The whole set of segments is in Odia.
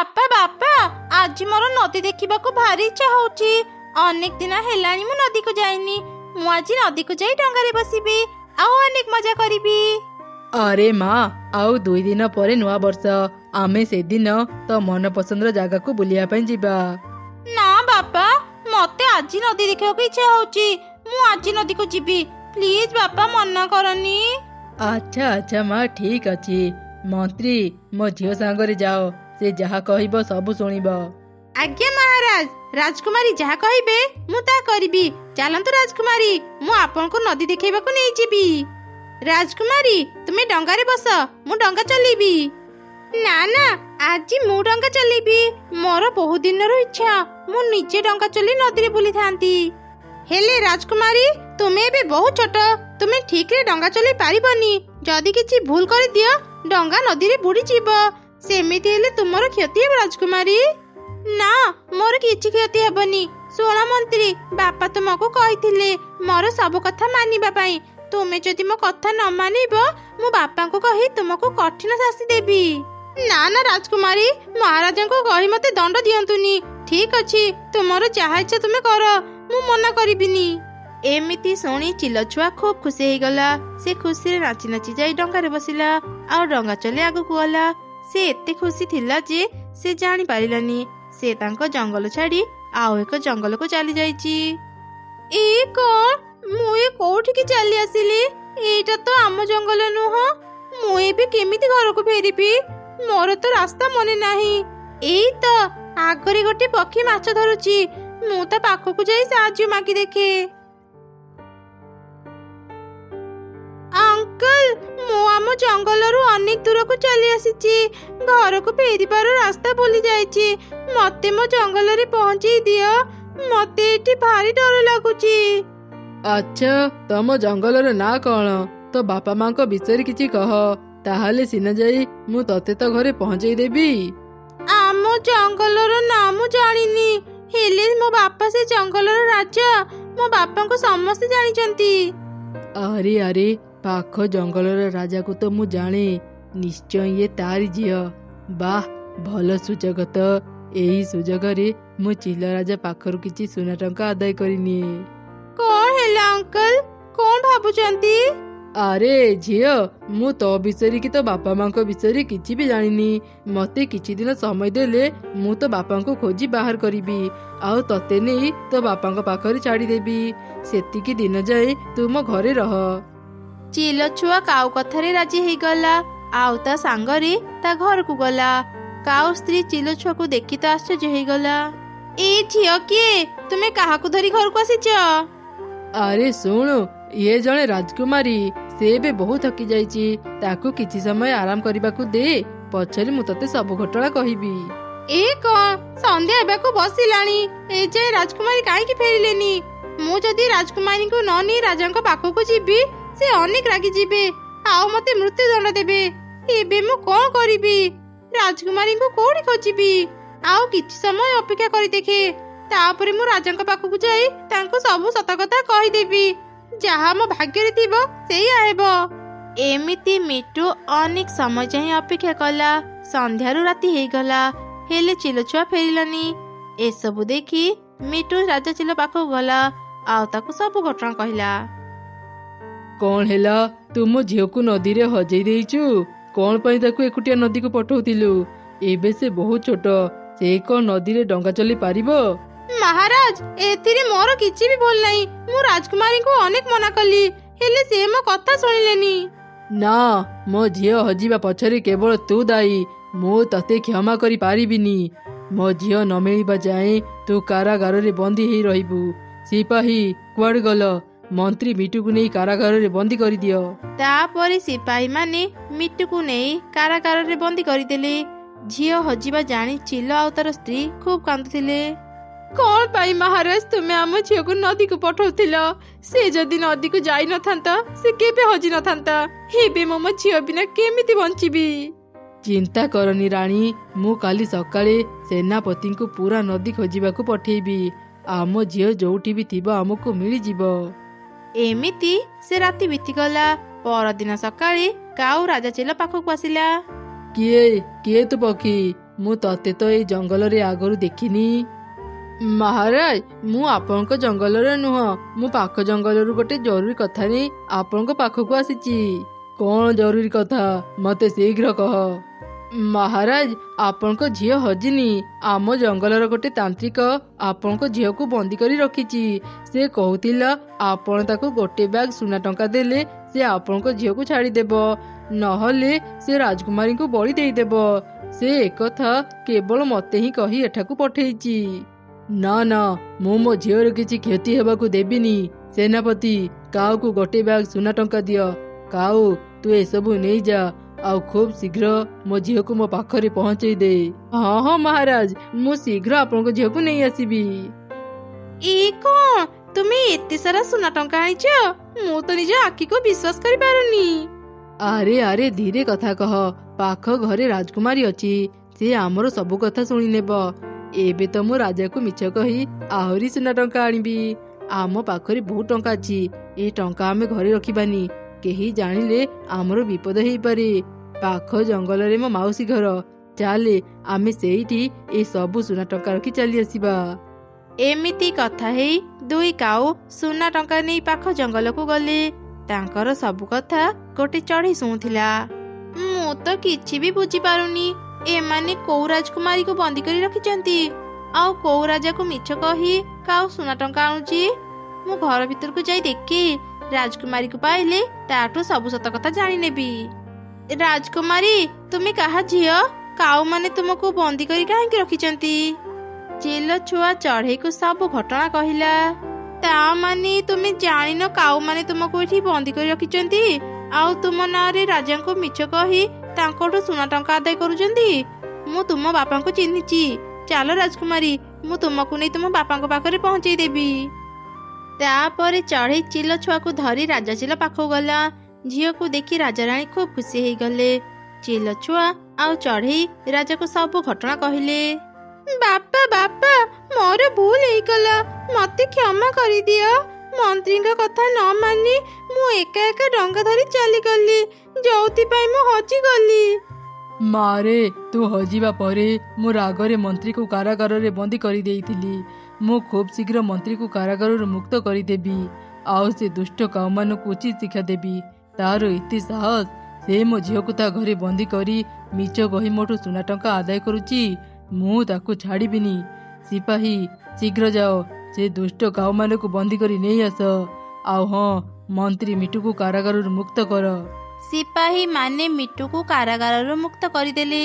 ବାପା ବାପା ଆଜି ମୋର ନଦୀ ଦେଖିବାକୁ ଭାରି ଇଚ୍ଛା ହଉଛି। ଅନେକ ଦିନ ହେଲାଣି ମୁଁ ନଦୀକୁ ଯାଇନି। ମୁଁ ଆଜି ନଦୀକୁ ଯାଇ ଡଙ୍ଗାରେ ବସିବି ଆଉ ଅନେକ ମଜା କରିବି। अरे माँ आउ 2 दिन पर नुआ वर्ष आमे सेदिन तो मन पसंदर जगह को बुलिया ପାଇଁ ଯିବା। ନା ବାପା ମତେ ଆଜି ନଦୀ ଦେଖିବାକୁ ଇଚ୍ଛା ହଉଛି। ମୁଁ ଆଜି ନଦୀକୁ ଯିବି। ପ୍ଲିଜ ବାପା ମନା କରନି। अच्छा अच्छा माँ ठीक अच्छी मंत्री मो झील सांगरे जाओ से जहा कहब सब शुणिब। आज्ञा महाराज राजकुमारी जहाँ कहिबे मु ता करिबी। चलंतु राजकुमारी मु आपनको नदी देखेबाकू नहीं जीबी। राजकुमारी तुम्हें डंगारे बस मु डंगा चलेबी। ना ना आज मु डंगा चलेबी। मोर बहुत दिन इच्छा मु निजे डंगा चली नदी रे बुली थांती। हेले राजकुमारी तुम्हें भी बहुत छोट तुम्हें ठीक रे डंगा चली पारिबनी। जदि किछि भूल कर दियो डंगा नदी रे बुड़ी जीव। सेमिति हेले तुमर क्षति हे राजकुमारी। ना मोर किछि क्षति हेबनी। सुन मंत्री बापा तुमको कहिथिले मोर सब कथा मानिबा पई। तुमे जदि मो कथा न मानिब मु बापा को कहि तुमको कठिन शास्ति देबी। ना ना राजकुमारी महाराजा को कहि मते दंड दियंतुनी। ठीक अछि तुमर जहा इच्छा तुमे कर मु मना करिबिनी। एमिति सुनी चिल छुआ खूब खुशी हे गला। से खुशी रे नाची नाची जाई डंगा रे बसिला और डंगा चले आगु को गला। से एते खुशी थिला जे से जानि पारिलानी से तांको जंगल छाड़ी आउ एक जंगल को चली जाईची। ए कोन मु ए कोठी की चली आसिली। एटा तो आम जंगल नुह। मु ए भी केमिति घर को फेरिबी। मोर तो रास्ता मने नाही। एई तो आगरे गोटे पक्षी माछ धरुची। मु ता पाखो को जाई साहाय्य मागी देखे। अंकल मु आम जंगल रु अनेक दूर को चली आसीची। घर को फेरिबार रास्ता भूली जाईची। मते मो जंगल रे पहुंची दियो। मते एठी भारी डर लागुची। अच्छा तम जंगल ना कौन तो बापा माँ को विषय किछि कह ताहाले सिना जाई मु तते तो घरे पहुंचाई देबी। आम जंगल नाम जानिनी हेले मो बापा से जंगल राजा। मो बापा को समस्त जानिचंती। अरे अरे पाख जंगल राजा को तो मु जाने निश्चय ये तारी झियो। बाह भल सुजोग तो एही सुजोग रे मु चिल राजा पाखरु किछि सुना टंका आदाय करिनी। कौन हेला अंकल कौन भाबुचंती? अरे झियो मु तो विषय की तो बापा माँ को विषय किछि भी जानिनी। मते किछि दिन समय देले मु तो बापा को खोजी बाहर करिबी आउ तते नहीं तो बापा को पाखरे छाड़ी देबी। सेतिकी दिन जाए तुम घरे रह। चिल छुआ काउ कथारे राजी हे गला आउ ता सांगरे ता घर को गला। काउ स्त्री चिल छुआ को देखि तो आश्चर्य हे गला। ए झियो किए तुमे काहा को धरी घर को आसीच? अरे सुन ये जने राजकुमारी से भी बहुत थकी जाइची। ताकू किछि समय आराम करबाकू दे पछरे मु तते सब घटना कहिबी। ए कोन संध्या हेबाकू बसिलानी ए जे राजकुमारी काहे की फेरिलेनी? मु जदी राजकुमारी को न नी राजा को पाखो को जीबी से अनेक रागी जीबे आउ मते मृत्यु दंड देबे। एबे मु कोन करिबी? राजकुमारी को कोडी खोजिबी आउ किछि समय अपेक्षा करि देखे तापरे मु राजा को पाखो को जाई तांको सब सत कथा कहि देबी। जहा मो भाग्य रे थिबो सेया हेबो। एमिति मिटू अनेक समय जाए अपेक्षा कला। संध्यारू राति हे गला हेले चिल छुआ फेरिलानी। ए सब देखी मिटू राजा चिल पाखो गला आउ ताको सब घटना कहला। कौन हेला तुम झील को नदी रे हजई देइचु? कौन पई ताको एकुटिया नदी को पठौतिलु? एबे से बहुत छोट से को नदी रे डंगा चली पारिबो? महाराज एथिरे मोर किछि भी भूल नहीं। मु राजकुमारी को अनेक मना कली हेले से मो कथा सुनिलेनी। ना मो झील हजिबा पछरे केवल तू दाई। मु तते क्षमा करि पारिबिनी। मो झील न मिलिबा जाए तू कारागार रे बंदी हेई रहिबु। सिपाही कुआड गल? मंत्री मिटू को नहीं कारागार रे बंदी करि दियो। तापरे सिपाही माने मिटू को नहीं कारागार रे बंदी करि देले। झील हजिबा जानी चिल आउ तार स्त्री खूब कांदुथिले। कौन पाई महाराज तुमे आम झील को नदी को पठौथिलो? से जदि नदी को जाई न थांता से केबे हजि न थांता। हेबे मो झील बिना केमिति बंचिबी? चिंता करनी रानी मु काली सकाळे सेनापति को पूरा नदी खोजिबा को पठेबी। आम झील जोठी भी थिबा हमको मिली जिवो। एमिति से राति बीती गला। परदिन सकाळे काउ राजा चिल पाखो को आसिला। किए किए तू पक्षी ମୁଁ ତତେ ତ ଏଇ ଜଙ୍ଗଲରେ ଆଗରୁ ଦେଖିନି। ମହାରାଜ, ମୁଁ ଆପଣଙ୍କ ଜଙ୍ଗଲରେ ନୁହଁ, ମୁଁ ପାଖ ଜଙ୍ଗଲରୁ ଗୋଟେ ଜରୁରୀ କଥା ନେଇ ଆପଣଙ୍କ ପାଖକୁ ଆସିଛି। କଣ ଜରୁରୀ କଥା, ମତେ ଶୀଘ୍ର କହ। ମହାରାଜ, ଆପଣଙ୍କ ଝିଅ ହଜିନି। ଆମ ଜଙ୍ଗଲର ଗୋଟେ ତାନ୍ତ୍ରିକ ଆପଣଙ୍କ ଝିଅକୁ ବନ୍ଦୀ କରି ରଖିଛି। ସେ କହୁଥିଲା ଆପଣ ତାକୁ ଗୋଟେ ବ୍ୟାଗ ସୁନା ଟଙ୍କା ଦେଲେ ସେ ଆପଣଙ୍କ ଝିଅକୁ ଛାଡ଼ିଦେବ, ନହେଲେ ସେ ରାଜକୁମାରୀଙ୍କୁ ବଳି ଦେଇଦେବ। ସେ ଏକଥା କେବଳ ମତେ ହିଁ କହି ଏଠାକୁ ପଠେଇଛି। ନା ନା, ମୁଁ ମୋ ଝିଅର କିଛି କ୍ଷତି ହେବାକୁ ଦେବିନି। ସେନାପତି, କାଉକୁ ଗୋଟେ ବ୍ୟାଗ ସୁନା ଟଙ୍କା ଦିଅ। କାଉ, ତୁ ଏସବୁ ନେଇଯା, ଆଉ ଖୁବ୍ ଶୀଘ୍ର ମୋ ଝିଅକୁ ମୋ ପାଖରେ ପହଞ୍ଚେଇ ଦେ। ହଁ ହଁ ମହାରାଜ, ମୁଁ ଶୀଘ୍ର ଆପଣଙ୍କ ଝିଅକୁ ନେଇ ଆସିବି। ଏ କଣ, ତୁମେ ଏତେ ସାରା ସୁନା ଟଙ୍କା ଆଣିଛ? ମୁଁ ତ ନିଜ ଆଖିକୁ ବିଶ୍ୱାସ କରିପାରୁନି। ଆରେ ଆରେ, ଧୀରେ କଥା କହ। ପାଖ ଘରେ ରାଜକୁମାରୀ ଅଛି, ସେ ଆମର ସବୁ କଥା ଶୁଣି ନେବ। ଏବେ ତ ମୁଁ ରାଜାକୁ ମିଛ କହି ଆହୁରି ସୁନା ଟଙ୍କା ଆଣିବି। ଆମ ପାଖରେ ବହୁତ ଟଙ୍କା ଅଛି, ଏ ଟଙ୍କା ଆମେ ଘରେ ରଖିବାନି। କେହି ଜାଣିଲେ ଆମର ବିପଦ ହେଇପାରେ। ପାଖ ଜଙ୍ଗଲରେ ମୋ ମାଉସୀ ଘର, ଚାଲେ ଆମେ ସେଇଠି ଏ ସବୁ ସୁନା ଟଙ୍କା ରଖି ଚାଲି ଆସିବା। ଏମିତି କଥା ହେଇ ଦୁଇ କାଉ ସୁନା ଟଙ୍କା ନେଇ ପାଖ ଜଙ୍ଗଲକୁ ଗଲେ। ତାଙ୍କର ସବୁ କଥା ଗୋଟେ ଚଢ଼େଇ ଶୁଣୁଥିଲା। ମୁଁ ତ କିଛି ବି ବୁଝିପାରୁନି, ଏମାନେ କୋଉ ରାଜକୁମାରୀକୁ ବନ୍ଦୀ କରି ରଖିଛନ୍ତି, ଆଉ କୋଉ ରାଜାକୁ ମିଛ କହି କାଉ ସୁନା ଟଙ୍କା ଆଣୁଛି। ମୁଁ ଘର ଭିତରକୁ ଯାଇ ଦେଖି, ରାଜକୁମାରୀକୁ ପାଇଲେ ତାଠୁ ସବୁ ସତ କଥା ଜାଣିନେବି। ରାଜକୁମାରୀ, ତୁମେ କାହା ଝିଅ? କାଉମାନେ ତୁମକୁ ବନ୍ଦୀ କରି କାହିଁକି ରଖିଛନ୍ତି? ଚିଲ ଛୁଆ ଚଢ଼େଇକୁ ସବୁ ଘଟଣା କହିଲା। ତା ମାନେ ତୁମେ ଜାଣିନ କାଉମାନେ ତୁମକୁ ଏଠି ବନ୍ଦୀ କରି ରଖିଛନ୍ତି, ଆଉ ତୁମ ନାଁରେ ରାଜାଙ୍କୁ ମିଛ କହି ତାଙ୍କଠୁ ସୁନା ଟଙ୍କା ଆଦାୟ କରୁଛନ୍ତି? ମୁଁ ତୁମ ବାପାଙ୍କୁ ଚିହ୍ନିଛି। ଚାଲ ରାଜକୁମାରୀ, ମୁଁ ତୁମକୁ ନେଇ ତୁମ ବାପାଙ୍କ ପାଖରେ ପହଞ୍ଚେଇ ଦେବି। ତାପରେ ଚଢ଼େଇ ଚିଲ ଛୁଆକୁ ଧରି ରାଜା ଚିଲ ପାଖକୁ ଗଲା। ଝିଅକୁ ଦେଖି ରାଜାରାଣୀ ଖୁବ୍ ଖୁସି ହେଇଗଲେ। ଚିଲ ଛୁଆ ଆଉ ଚଢ଼େଇ ରାଜାକୁ ସବୁ ଘଟଣା କହିଲେ। ବାପା ବାପା, ମୋର ଭୁଲ ହେଇଗଲା, ମତେ କ୍ଷମା କରିଦିଅ। ମନ୍ତ୍ରୀଙ୍କ କଥା ନ ମାନି ମୁଁ ଏକା ଏକା ଡଙ୍ଗା ଧରି ଚାଲିଗଲି, ଯୋଉଥିପାଇଁ ମୁଁ ହଜିଗଲି। ମାରେ, ତୁ ହଜିବା ପରେ ମୁଁ ରାଗରେ ମନ୍ତ୍ରୀକୁ କାରାଗାରରେ ବନ୍ଦୀ କରିଦେଇଥିଲି। ମୁଁ ଖୁବ୍ ଶୀଘ୍ର ମନ୍ତ୍ରୀକୁ କାରାଗାରରୁ ମୁକ୍ତ କରିଦେବି, ଆଉ ସେ ଦୁଷ୍ଟ କାଉମାନଙ୍କୁ ଉଚିତ ଶିକ୍ଷା ଦେବି। ତାର ଏତେ ସାହସ, ସେ ମୋ ଝିଅକୁ ତା ଘରେ ବନ୍ଦୀ କରି ମିଛ କହି ମୋଠୁ ସୁନା ଟଙ୍କା ଆଦାୟ କରୁଛି। ମୁଁ ତାକୁ ଛାଡ଼ିବିନି। ସିପାହୀ, ଶୀଘ୍ର ଯାଅ, ସେ ଦୁଷ୍ଟ କାଉମାନଙ୍କୁ ବନ୍ଦୀ କରି ନେଇ ଆସ। ଆଉ ହଁ, ମନ୍ତ୍ରୀ ମିଟୁକୁ କାରାଗାରରୁ ମୁକ୍ତ କର। ସିପାହୀ ମାନେ ମିଟୁକୁ କାରାଗାରରୁ ମୁକ୍ତ କରିଦେଲେ।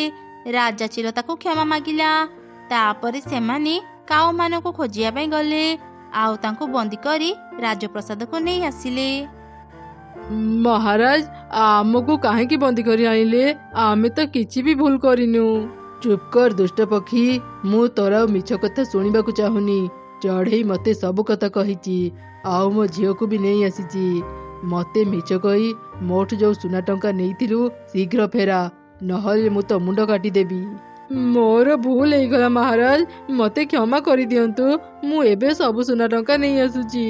ରାଜା ଚିଲ ତାକୁ କ୍ଷମା ମାଗିଲା। ତାପରେ ସେମାନେ କାଉମାନଙ୍କୁ ଖୋଜିବା ପାଇଁ ଗଲେ, ଆଉ ତାଙ୍କୁ ବନ୍ଦୀ କରି ରାଜପ୍ରସାଦକୁ ନେଇ ଆସିଲେ। ମହାରାଜ, ଆମକୁ କାହିଁକି ବନ୍ଦୀ କରି ଆଣିଲେ? ଆମେ ତ କିଛି ବି ଭୁଲ କରିନୁ। ଚୁପ୍ କର ଦୁଷ୍ଟ ପକ୍ଷୀ, ମୁଁ ତୋର ଆଉ ମିଛ କଥା ଶୁଣିବାକୁ ଚାହୁଁନି। ଚଢ଼େଇ ମତେ ସବୁ କଥା କହିଛି, ଆଉ ମୋ ଝିଅକୁ ବି ନେଇ ଆସିଛି। ମତେ ମିଛ କହି ମୋଠୁ ଯୋଉ ସୁନା ଟଙ୍କା ନେଇଥିଲୁ ଶୀଘ୍ର ଫେରା, ନହେଲେ ମୁଁ ତ ମୁଣ୍ଡ କାଟିଦେବି। ମୋର ଭୁଲ ହେଇଗଲା ମହାରାଜ, ମତେ କ୍ଷମା କରିଦିଅନ୍ତୁ। ମୁଁ ଏବେ ସବୁ ସୁନା ଟଙ୍କା ନେଇ ଆସୁଛି।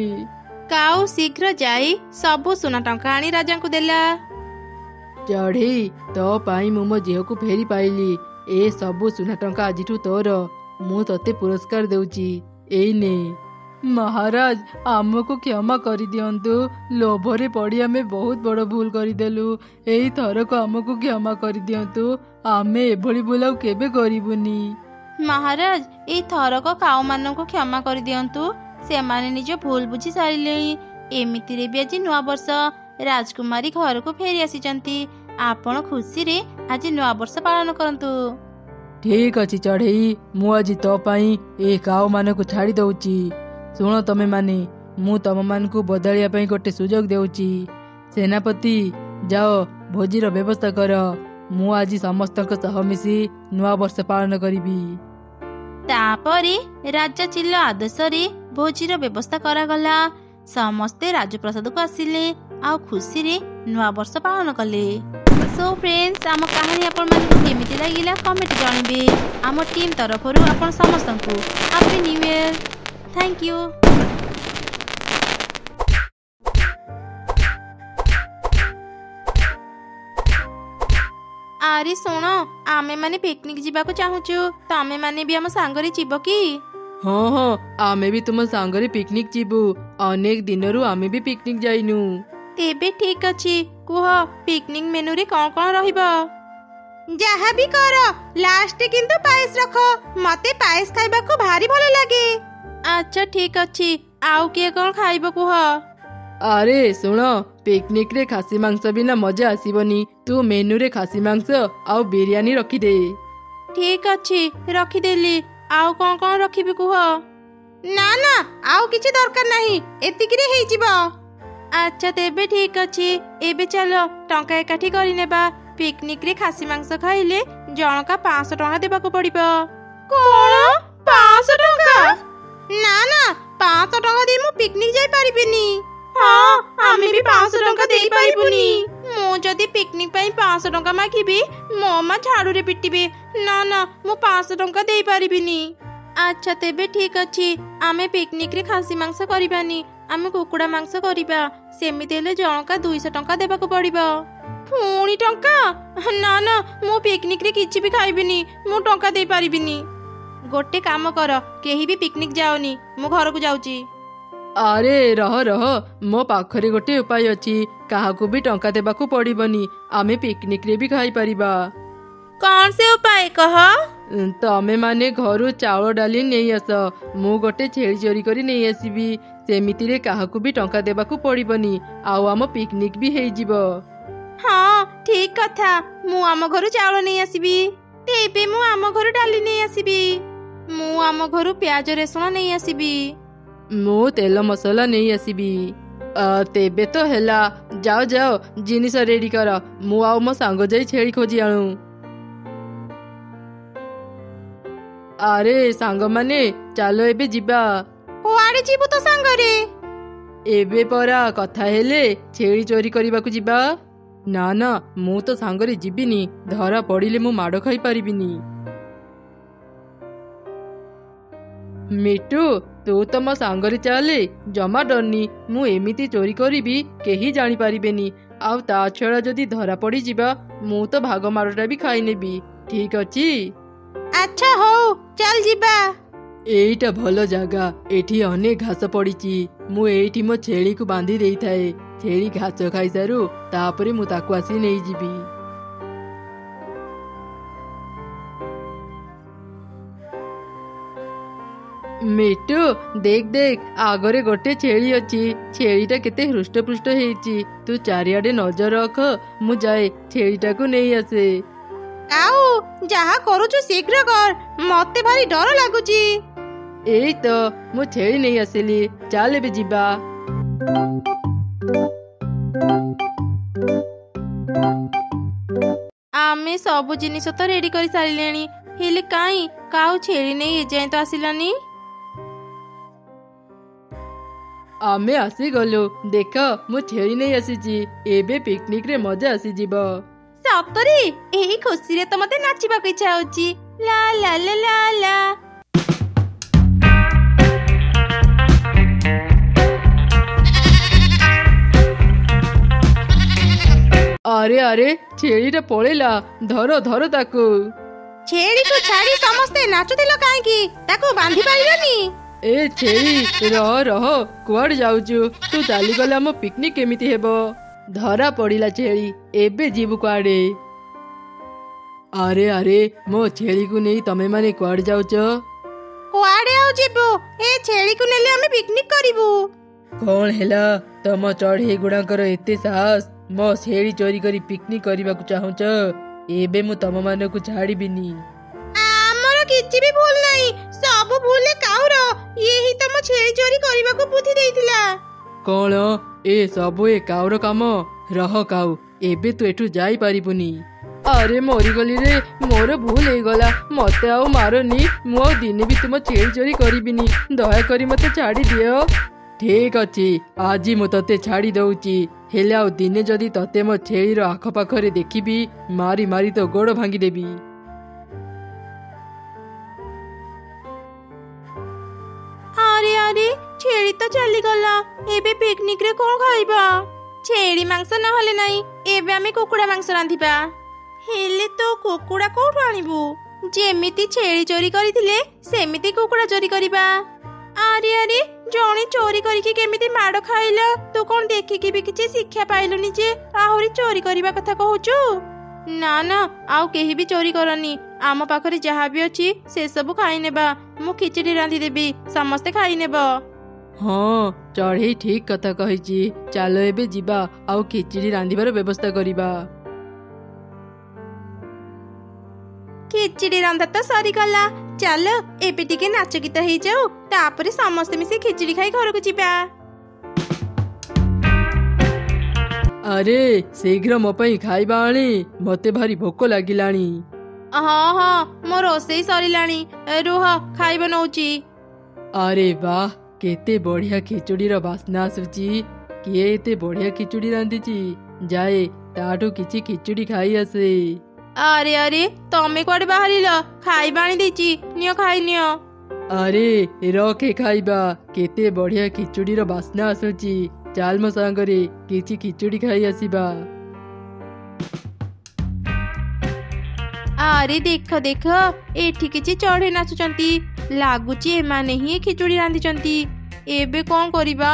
କାଉ ଶୀଘ୍ର ଯାଇ ସବୁ ସୁନା ଟଙ୍କା ଆଣି ରାଜାଙ୍କୁ ଦେଲା। ଚଢ଼େଇ, ତୋ ପାଇଁ ମୁଁ ମୋ ଝିଅକୁ ଫେରି ପାଇଲି। ଏ ସବୁ ସୁନା ଟଙ୍କା ଆଜିଠୁ ତୋର। ମୁଁ ତତେ ପୁରସ୍କାର ଦେଉଛି, ଏଇ ନେ। ମହାରାଜ, ଆମକୁ କ୍ଷମା କରିଦିଅନ୍ତୁ। ଲୋଭରେ ପଡ଼ି ଆମେ ବହୁତ ବଡ଼ ଭୁଲ କରିଦେଲୁ। ଏଇ ଥରକ ଆମକୁ କ୍ଷମା କରିଦିଅନ୍ତୁ। ଆମେ ଏଭଳି ଭୁଲ ଆଉ କେବେ କରିବୁନି। ମହାରାଜ, ଏଇ ଥରକ କାଉମାନଙ୍କୁ କ୍ଷମା କରିଦିଅନ୍ତୁ। ସେମାନେ ନିଜ ଭୁଲ ବୁଝି ସାରିଲେଣି। ଏମିତିରେ ବି ଆଜି ନୂଆ ବର୍ଷ, ରାଜକୁମାରୀ ଘରକୁ ଫେରି ଆସିଛନ୍ତି। ଆପଣ ଖୁସିରେ ଆଜି ନୂଆ ବର୍ଷ ପାଳନ କରନ୍ତୁ। ଠିକ ଅଛି ଚଢ଼େଇ, ମୁଁ ଆଜି ତୋ ପାଇଁ ଏ କାଉମାନଙ୍କୁ ଛାଡ଼ି ଦଉଛି। ଶୁଣ ତମେ ମାନେ, ମୁଁ ତମମାନଙ୍କୁ ବଦଳିବା ପାଇଁ ଗୋଟେ ସୁଯୋଗ ଦେଉଛି। ସେନାପତି, ଯାଅ ଭୋଜିର ବ୍ୟବସ୍ଥା କର। ମୁଁ ଆଜି ସମସ୍ତଙ୍କ ସହ ମିଶି ନୂଆ ବର୍ଷ ପାଳନ କରିବି। ତାପରେ ରାଜା ଚିଲ ଆଦେଶରେ ଭୋଜିର ବ୍ୟବସ୍ଥା କରାଗଲା। ସମସ୍ତେ ରାଜପ୍ରସାଦକୁ ଆସିଲେ, ଆଉ ଖୁସିରେ ନୂଆ ବର୍ଷ ପାଳନ କଲେ। ସୋ ଫ୍ରେଣ୍ଡସ୍, ଆମ କାହାଣୀ ଆପଣମାନଙ୍କୁ କେମିତି ଲାଗିଲା କମେଣ୍ଟ ଜଣାଇବେ। ଆମ ଟିମ୍ ତରଫରୁ ଆପଣ ସମସ୍ତଙ୍କୁ happy new year. Thank you. ଆରେ ଶୁଣ, ଆମେ ମାନେ ପିକନିକ ଯିବାକୁ ଚାହୁଁଛୁ, ତମେ ମାନେ ବି ଆମ ସାଙ୍ଗରେ ଯିବ କି? ହଁ ହଁ, ଆମେ ବି ତୁମ ସାଙ୍ଗରେ ପିକନିକ ଯିବୁ। ଅନେକ ଦିନରୁ ଆମେ ବି ପିକନିକ ଯାଇନୁ। ତେବେ ଠିକ ଅଛି, କୁହ ପିକନିକ ମେନୁରେ କଣ କଣ ରହିବ? ଯାହା ବି କର, ଲାଷ୍ଟ କିନ୍ତୁ ପାଏସ ରଖ। ମତେ ପାଏସ ଖାଇବାକୁ ଭାରି ଭଲ ଲାଗେ। ଆଚ୍ଛା ଠିକ ଅଛି, ଆଉ କିଏ କଣ ଖାଇବ କୁହ? ଆରେ ଶୁଣ, ପିକନିକରେ ଖାସି ମାଂସ ବିନା ମଜା ଆସିବନି। ତୁ ମେନୁରେ ଖାସି ମାଂସ ଆଉ ବିରିୟାନୀ ରଖିଦେ। ଠିକ ଅଛି, ରଖିଦେଲି। ଆଉ କଣ କଣ ରଖିବି କୁହ? ନା ନା, ଆଉ କିଛି ଦରକାର ନାହିଁ, ଏତିକିରେ ହେଇଯିବ। ଆଚ୍ଛା ତେବେ ଠିକ ଅଛି, ଏବେ ଚାଲ ଟଙ୍କା ଏକାଠି କରିନେବା। ପିକନିକରେ ଖାସି ମାଂସ ଖାଇଲେ ଜଣକା 500 ଟଙ୍କା ଦେବାକୁ ପଡିବ। କଣ 500 ଟଙ୍କା? ନା ନା, 500 ଟଙ୍କା ଦେଇ ମୁଁ ପିକନିକ ଯାଇପାରିବିନି। ହଁ, ଆମେ ବି 500 ଟଙ୍କା ଦେଇପାରିବୁନି। ମୁଁ ଯଦି ପିକନିକ ପାଇଁ 500 ଟଙ୍କା ମାଗିବି, ମୋ ମା ଝାଡୁରେ ପିଟିବେ। ନା ନା, ମୁଁ 500 ଟଙ୍କା ଦେଇପାରିବିନି। ଆଚ୍ଛା ତେବେ ଠିକ ଅଛି, ଆମେ ପିକନିକରେ ଖାସି ମାଂସ କରିବାନି, ଆମେ କୁକୁଡ଼ା ମାଂସ କରିବା। ସେମିତି ହେଲେ ଜଣକା 200 ଟଙ୍କା ଦେବାକୁ ପଡିବ। ପୁଣି ଟଙ୍କା? ନା ନା, ମୁଁ ପିକନିକରେ କିଛି ବି ଖାଇବିନି, ମୁଁ ଟଙ୍କା ଦେଇପାରିବିନି। ଗୋଟେ କାମ କର, କେହି ବି ପିକନିକ ଯାଅନି, ମୁଁ ଘରକୁ ଯାଉଛି। ଆରେ ରହ ରହ, ମୋ ପାଖରେ ଗୋଟେ ଉପାୟ ଅଛି। କାହାକୁ ବି ଟଙ୍କା ଦେବାକୁ ପଡିବନି, ଆମେ ପିକନିକରେ ବି ଖାଇପାରିବା। କଣ ସେ ଉପାୟ କହ? ତମେ ମାନେ ଘରୁ ଚାଉଳ ଡାଲି ନେଇ ଆସ, ମୁଁ ଗୋଟେ ଛେଳି ଚୋରି କରି ନେଇ ଆସିବି। ସେମିତିରେ କାହାକୁ ବି ଟଙ୍କା ଦେବାକୁ ପଡିବନି, ଆଉ ଆମ ପିକନିକ ବି ହେଇଯିବ। ହଁ ଠିକ କଥା, ମୁଁ ଆମ ଘରୁ ଚାଉଳ ନେଇ ଆସିବି। ତେବେ ମୁଁ ଆମ ଘରୁ ଡାଲି ନେଇ ଆସିବି। ମୁଁ ଆମ ଘରୁ ପିଆଜ ରସୁଣ ନେଇ ଆସିବି। ମୁଁ ତେଲ ମସଲା ନେଇ ଆସିବି। ତେବେ ତ ହେଲା, ଯାଅ ଯାଅ ଜିନିଷ ରେଡି କର, ମୁଁ ଆଉ ମୋ ସାଙ୍ଗ ଯାଇ ଛେଳି ଖୋଜି ଆଣୁ। ଆରେ ସାଙ୍ଗମାନେ, ଚାଲ ଏବେ ଯିବା। କୁଆଡେ ଯିବୁ ତୋ ସାଙ୍ଗରେ? ଏବେ ପରା କଥା ହେଲେ ଛେଳି ଚୋରି କରିବାକୁ ଯିବା। ନା ନା, ମୁଁ ତ ସାଙ୍ଗରେ ଯିବିନି, ଧରା ପଡିଲେ ମୁଁ ମାଡ ଖାଇ ପାରିବିନି। ମିଟୁ, ତୁ ତ ମୋ ସାଙ୍ଗରେ ଚାଲେ, ଜମା ଡରନି। ମୁଁ ଏମିତି ଚୋରି କରିବି କେହି ଜାଣିପାରିବେନି। ଆଉ ତା ଛଡା ଯଦି ଧରା ପଡିଯିବା, ମୁଁ ତ ଭାଗ ମାରଟା ବି ଖାଇନେବି। ଠିକ ଅଛି? ଆଚ୍ଛା ହଉ, ଚାଲ ଯିବା। ଏଇଟା ଭଲ ଜାଗା, ଏଠି ଅନେକ ଘାସ ପଡିଛି। ମୁଁ ଏଇଠି ମୋ ଛେଳିକୁ ବାନ୍ଧି ଦେଇଥାଏ। ଛେଳି ଘାସ ଖାଇସାରୁ, ତାପରେ ମୁଁ ତାକୁ ଆସି ନେଇଯିବି। ମିଟୁ, ଦେଖ ଦେଖ, ଆଗରେ ଗୋଟେ ଛେଳି ଅଛି। ଛେଳିଟା କେତେ ହୃଷ୍ଟପୃଷ୍ଟ ହେଇଛି। ତୁ ଚାରିଆଡେ ନଜର ରଖ, ମୁଁ ଯାଏ ଛେଳିଟାକୁ ନେଇ ଆସେ। ଆଉ ଯାହା କରୁଛୁ ଶୀଘ୍ର କର, ମତେ ଭାରି ଡର ଲାଗୁଛି। ଏଇ ତ ମୁଁ ଛେଳି ନେଇ ଆସିଲି, ଚାଲ ଏବେ ଯିବା। ଆମେ ସବୁ ଜିନିଷ ତ ରେଡି କରି ସାରିଲେଣି, ହେଲେ କାହିଁ କାଉ ଛେଳି ନେଇ ଏଯାଏଁ ତ ଆସିଲାନି। ଆମେ ଆସିଗଲୁ, ଦେଖ ମୁଁ ଛେଳି ନେଇ ଆସିଛି। ଏବେ ପିକନିକରେ ମଜା ଆସିଯିବ। ସତରେ? ଏହି ଖୁସିରେ ତ ମତେ ନାଚିବାକୁ ଇଚ୍ଛା ହଉଛି। ଲା ଲା ଲା ଲା ଲା। ଆରେ ଆରେ, ଛେଳିଟା ପଳେଇଲା, ଧର ଧର ତାକୁ। ଛେଳିକୁ ଛାଡି ସମସ୍ତେ ନାଚୁଥିଲ କାହିଁକି? ତାକୁ ବାନ୍ଧି ପାରିଲନି? ଏ ଛେଳି, ରହ ରହ, କୁଆଡେ ଯାଉଛୁ? ତୁ ଚାଲିଗଲେ ଆମ ପିକନିକ କେମିତି ହେବ? ଧରା ପଡିଲା ଛେଳି, ଏବେ ଯିବୁ କୁଆଡେ? ଆରେ ଆରେ, ମୋ ଛେଳିକୁ ନେଇ ତମେ ମାନେ କୁଆଡେ ଯାଉଛ? କୁଆଡେ ଆଉ ଯିବୁ? ଏ ଛେଳିକୁ ନେଲେ ଆମେ ପିକନିକ କରିବୁ। କଣ ହେଲା, ତମ ଚଢେଇ ଗୁଡାଙ୍କର ଏତେ ସାହସ? ମୋ ଛେଳି ଚୋରି କରି ପିକନିକ କରିବାକୁ ଚାହୁଁଛ? ଏବେ ମୁଁ ତମ ମାନଙ୍କୁ ଛାଡିବିନି। ଆମର କିଛି ବି ଭୁଲ ନାହିଁ, ସବୁ ଭୁଲ କାଉର। ଇଏ ହିଁ ତମ ଛେଳି ଚୋରି କରିବାକୁ ବୁଦ୍ଧି ଦେଇଥିଲା। କଣ? ଏ ସବୁ ଏ କାଉର କାମ? ରହ କାଉ, ଏବେ ତୁ ଏଠୁ ଯାଇପାରିବୁନି। ଆରେ ମରିଗଲି ରେ, ମୋର ଭୁଲ ହେଇଗଲା, ମତେ ଆଉ ମାରନି। ମୁଁ ଆଉ ଦିନେ ବି ତୁମ ଛେଳି ଚୋରି କରିବିନି, ଦୟାକରି ମତେ ଛାଡି ଦିଅ। ଠିକ ଅଛି, ଆଜି ମୁଁ ତତେ ଛାଡି ଦଉଛି, ହେଲେ ଆଉ ଦିନେ ଯଦି ତତେ ମୋ ଛେଳିର ଆଖପାଖରେ ଦେଖିବି, ମାରି ମାରି ତୋ ଗୋଡ ଭାଙ୍ଗିଦେବି। ଆରେ ଆରେ, ଛେଳି ତ ଚାଲିଗଲା, ଏବେ ପିକନିକରେ କଣ ଖାଇବା? ଛେଳି ମାଂସ ନହେଲେ ନାହିଁ, ଏବେ ଆମେ କୁକୁଡ଼ା ମାଂସ ରାନ୍ଧିବା। ହେଲେ ତୋ କୁକୁଡ଼ା କୋଉଠୁ ଆଣିବୁ? ଯେମିତି ଛେଳି ଚୋରି କରିଥିଲେ ସେମିତି କୁକୁଡ଼ା ଚୋରି କରିବା। ଆରେ ଆରେ, ଜଣେ ଚୋରି କରିକି କେମିତି ମାଡ଼ ଖାଇଲା, ତୁ କଣ ଦେଖିକି ବି କିଛି ଶିକ୍ଷା ପାଇଲୁନି ଯେ ଆହୁରି ଚୋରି କରିବା କଥା କହୁଛୁ? ନା ନା, ଆଉ କେହି ବି ଚୋରି କରନି। ଆମ ପାଖରେ ଯାହା ବି ଅଛି ସେସବୁ ଖାଇନେବା। ମୁଁ ଖିଚୁଡ଼ି ରାନ୍ଧିଦେବି, ସମସ୍ତେ ଖାଇନେବ। ହଁ, ଚଢ଼େଇ ଠିକ କଥା କହିଛି। ଚାଲ ଏବେ ଯିବା ଆଉ ଖିଚୁଡ଼ି ରାନ୍ଧିବାର ବ୍ୟବସ୍ଥା କରିବା। ଖିଚୁଡ଼ି ରନ୍ଧା ତ ସରିଗଲା। ଚାଲ ଏବେ ଟିକେ ନାଚ ଗୀତ ହେଇଯାଉ, ତାପରେ ସମସ୍ତେ ମିଶି ଖିଚୁଡ଼ି ଖାଇ ଘରକୁ ଯିବା। ଆରେ ଶୀଘ୍ର ମୋ ପାଇଁ ଖାଇବା ଆଣି, ମତେ ଭାରି ଭୋକ ଲାଗିଲାଣି। ହଁ ହଁ, ମୋ ରୋଷେଇ ସରିଲାଣି, ରୁହ ଖାଇବା ନଉଛି। ଆରେ ବାଃ, କେତେ ବଢିଆ ଖିଚୁଡ଼ିର ବାସ୍ନା ଆସୁଛି। କିଏ ଏତେ ବଢିଆ ଖିଚୁଡ଼ି ରାନ୍ଧିଛି? ଯାଏ ତାଠୁ କିଛି ଖିଚୁଡ଼ି ଖାଇ ଆସେ। ଆରେ ଆରେ, ତମେ କୁଆଡେ ବାହାରିଲ? ଖାଇବା ଆଣି ଦେଇଛି, ନିଅ ଖାଇନିଅ। ଆରେ ରଖେ ଖାଇବା, କେତେ ବଢିଆ ଖିଚୁଡ଼ିର ବାସ୍ନା ଆସୁଛି। ଚାଲ ମୋ ସାଙ୍ଗରେ କିଛି ଖିଚୁଡ଼ି ଖାଇ ଆସିବା। ଆରେ ଦେଖ ଦେଖ, ଏଠି କିଛି ଚଢ଼େଇ ନାଚୁଛନ୍ତି। ଲାଗୁଛି ଏମାନେ ହିଁ ଖିଚୁଡ଼ି ରାନ୍ଧିଛନ୍ତି। ଏବେ କଣ କରିବା?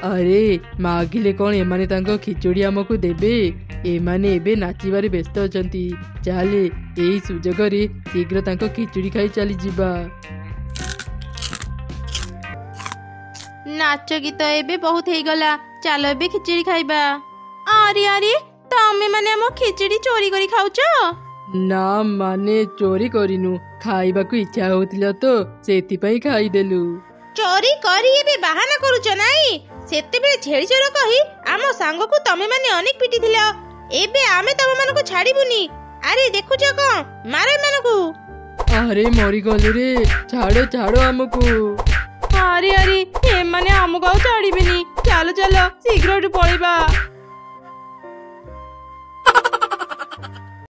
ଆରେ ମାଗିଲେ କଣ ଏମାନେ ତାଙ୍କ ଖିଚୁଡ଼ି ଆମକୁ ଦେବେ? ଏମାନେ ଏବେ ନାଚିବାରେ ବ୍ୟସ୍ତ ଅଛନ୍ତି। ଚାଲେ ଏଇ ସୁଯୋଗରେ ଶୀଘ୍ର ତାଙ୍କ ଖିଚୁଡ଼ି ଖାଇ ଚାଲିଯିବା। ନାଚ ଗୀତ ଏବେ ବହୁତ ହେଇଗଲା, ଚାଲ ଏବେ ଖିଚୁଡ଼ି ଖାଇବା। ଆରେ ଆରେ, ତମେ ମାନେ ଆମ ଖିଚୁଡ଼ି ଚୋରି କରି ଖାଉଛ? ନା ମାନେ ଚୋରି କରିନୁ, ଖାଇବାକୁ ଇଚ୍ଛା ହଉଥିଲା ତ ସେଥିପାଇଁ ଖାଇଦେଲୁ। ଚୋରି କରି ଏବେ ବାହାନା କରୁଛ ନାଇଁ? ସେତେବେଳେ ଛେଳି ଚୋର କହି ଆମ ସାଙ୍ଗକୁ ତମେ ମାନେ ଅନେକ ପିଟିଥିଲ। ଏବେ ଆମେ ତମ ମାନଙ୍କୁ ଛାଡ଼ିବୁନି। ଆରେ ଦେଖୁଛ କଣ, ମାର ଏମାନଙ୍କୁ। ଆରେ ମରିଗଲେ ରେ, ଛାଡ ଛାଡ ଆମକୁ। ଆରେ ଆରେ, ଏମାନେ ଆମକୁ ଆଉ ଛାଡ଼ିବେନି। ଚାଲ ଚାଲ ଶୀଘ୍ର ଏଠୁ ପଳେଇବା।